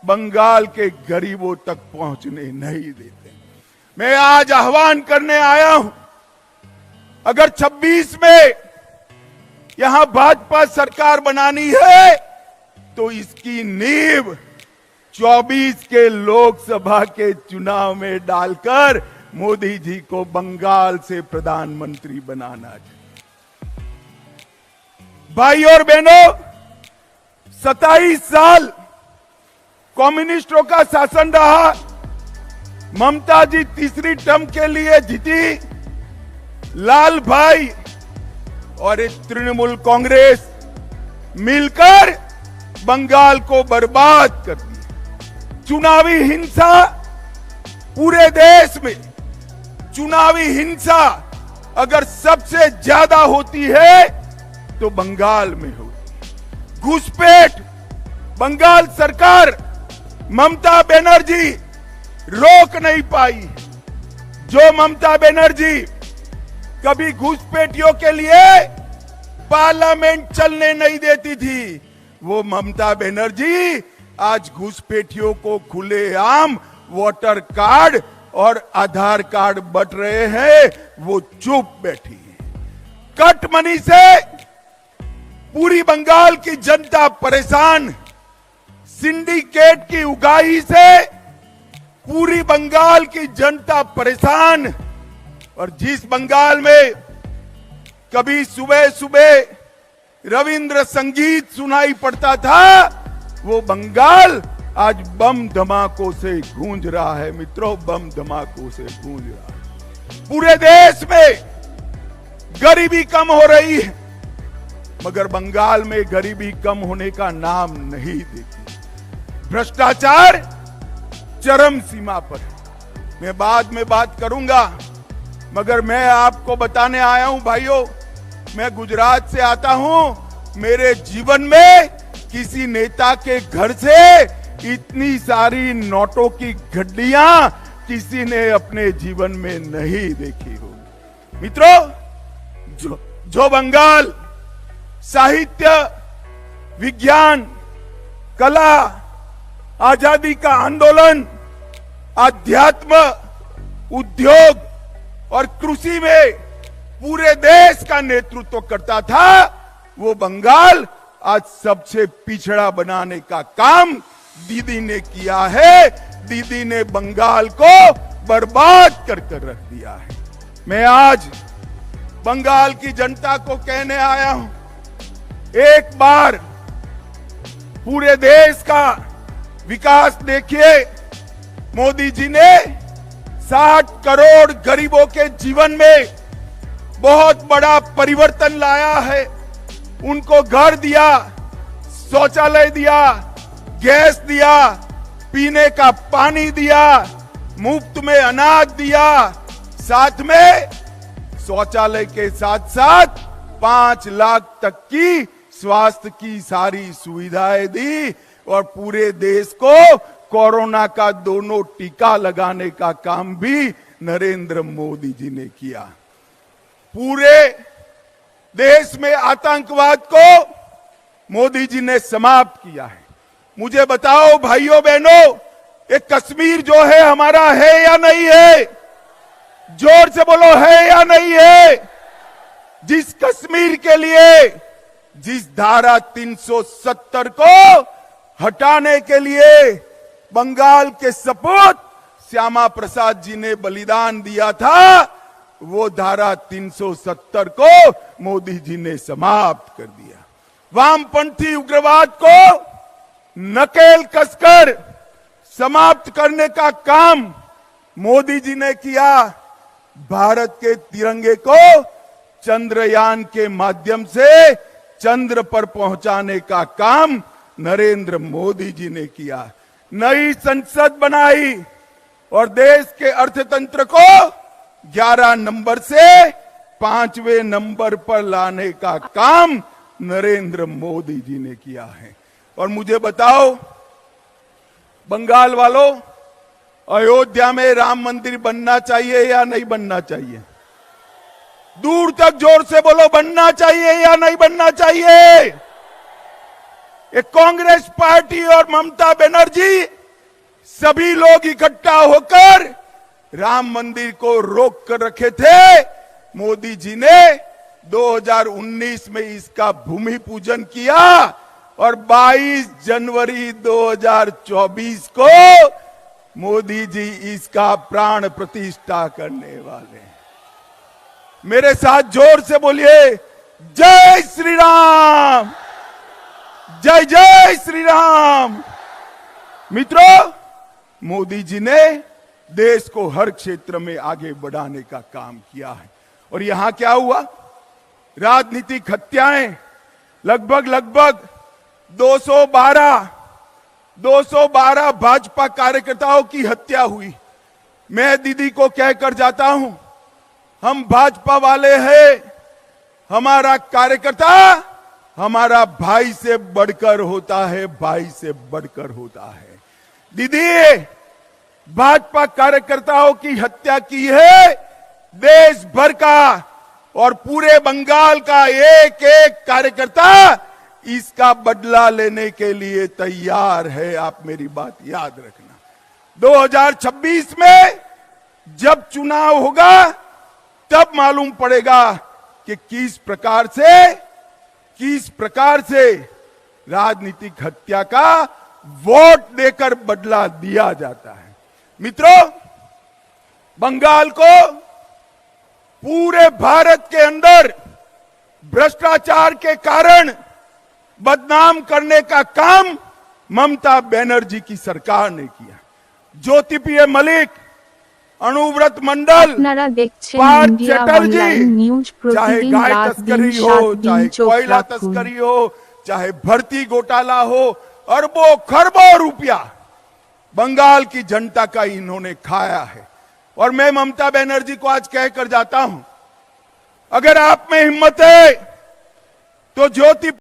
बंगाल के गरीबों तक पहुंचने नहीं देते। मैं आज आह्वान करने आया हूं, अगर 26 में यहां भाजपा सरकार बनानी है तो इसकी नींव 24 के लोकसभा के चुनाव में डालकर मोदी जी को बंगाल से प्रधानमंत्री बनाना चाहिए। भाई और बहनों, 27 साल कम्युनिस्टों का शासन रहा। ममता जी तीसरी टर्म के लिए जीती। लाल भाई और एक तृणमूल कांग्रेस मिलकर बंगाल को बर्बाद कर दिया। चुनावी हिंसा पूरे देश में, चुनावी हिंसा अगर सबसे ज्यादा होती है तो बंगाल में होती। घुसपैठ बंगाल सरकार, ममता बनर्जी रोक नहीं पाई। जो ममता बनर्जी कभी घुसपैठियों के लिए पार्लियामेंट चलने नहीं देती थी, वो ममता बनर्जी आज घुसपैठियों को खुलेआम वोटर कार्ड और आधार कार्ड बंट रहे हैं, वो चुप बैठी है। कट मनी से पूरी बंगाल की जनता परेशान। सिंडिकेट की उगाही से पूरी बंगाल की जनता परेशान। और जिस बंगाल में कभी सुबह सुबह रविंद्र संगीत सुनाई पड़ता था, वो बंगाल आज बम धमाकों से गूंज रहा है। मित्रों, बम धमाकों से गूंज रहा है। पूरे देश में गरीबी कम हो रही है, मगर बंगाल में गरीबी कम होने का नाम नहीं देती। भ्रष्टाचार चरम सीमा पर है। मैं बाद में बात करूंगा, मगर मैं आपको बताने आया हूं भाइयों, मैं गुजरात से आता हूं। मेरे जीवन में किसी नेता के घर से इतनी सारी नोटों की गड्डियां किसी ने अपने जीवन में नहीं देखी होगी। मित्रों, जो बंगाल साहित्य, विज्ञान, कला, आजादी का आंदोलन, आध्यात्म, उद्योग और कृषि में पूरे देश का नेतृत्व करता था, वो बंगाल आज सबसे पिछड़ा बनाने का काम दीदी ने किया है। दीदी ने बंगाल को बर्बाद कर रख दिया है। मैं आज बंगाल की जनता को कहने आया हूं, एक बार पूरे देश का विकास देखिए। मोदी जी ने 60 करोड़ गरीबों के जीवन में बहुत बड़ा परिवर्तन लाया है। उनको घर दिया, शौचालय दिया, गैस दिया, पीने का पानी दिया, मुफ्त में अनाज दिया, साथ में शौचालय के साथ साथ 5 लाख तक की स्वास्थ्य की सारी सुविधाएं दी और पूरे देश को कोरोना का दोनों टीका लगाने का काम भी नरेंद्र मोदी जी ने किया। पूरे देश में आतंकवाद को मोदी जी ने समाप्त किया है। मुझे बताओ भाइयों बहनों, ये कश्मीर जो है हमारा है या नहीं है? जोर से बोलो, है या नहीं है? जिस कश्मीर के लिए, जिस धारा 370 को हटाने के लिए बंगाल के सपूत श्यामा प्रसाद जी ने बलिदान दिया था, वो धारा 370 को मोदी जी ने समाप्त कर दिया। वामपंथी उग्रवाद को नकेल कसकर समाप्त करने का काम मोदी जी ने किया। भारत के तिरंगे को चंद्रयान के माध्यम से चंद्र पर पहुंचाने का काम नरेंद्र मोदी जी ने किया। नई संसद बनाई और देश के अर्थतंत्र को 11 नंबर से 5वें नंबर पर लाने का काम नरेंद्र मोदी जी ने किया है। और मुझे बताओ बंगाल वालों, अयोध्या में राम मंदिर बनना चाहिए या नहीं बनना चाहिए? दूर तक जोर से बोलो, बनना चाहिए या नहीं बनना चाहिए? एक कांग्रेस पार्टी और ममता बनर्जी सभी लोग इकट्ठा होकर राम मंदिर को रोक कर रखे थे। मोदी जी ने 2019 में इसका भूमि पूजन किया और 22 जनवरी 2024 को मोदी जी इसका प्राण प्रतिष्ठा करने वाले हैं। मेरे साथ जोर से बोलिए, जय श्री राम, जय जय श्री राम। मित्रों, मोदी जी ने देश को हर क्षेत्र में आगे बढ़ाने का काम किया है। और यहां क्या हुआ? राजनीतिक हत्याएं लगभग 212 भाजपा कार्यकर्ताओं की हत्या हुई। मैं दीदी को कहकर जाता हूं, हम भाजपा वाले हैं, हमारा कार्यकर्ता हमारा भाई से बढ़कर होता है, भाई से बढ़कर होता है। दीदी, भाजपा कार्यकर्ताओं की हत्या की है देश भर का, और पूरे बंगाल का एक एक कार्यकर्ता इसका बदला लेने के लिए तैयार है। आप मेरी बात याद रखना। 2026 में जब चुनाव होगा तब मालूम पड़ेगा कि किस प्रकार से राजनीतिक हत्या का वोट देकर बदला दिया जाता है। मित्रों, बंगाल को पूरे भारत के अंदर भ्रष्टाचार के कारण बदनाम करने का काम ममता बनर्जी की सरकार ने किया। ज्योतिप्रिय मलिक, अनुव्रत मंडल, पार्थ चैटर्जी, चाहे गाय तस्करी हो, चाहे कोयला तस्करी हो, चाहे भर्ती घोटाला हो, अरबों खरबों रुपया बंगाल की जनता का इन्होंने खाया है। और मैं ममता बनर्जी को आज कहकर जाता हूं, अगर आप में हिम्मत है तो ज्योति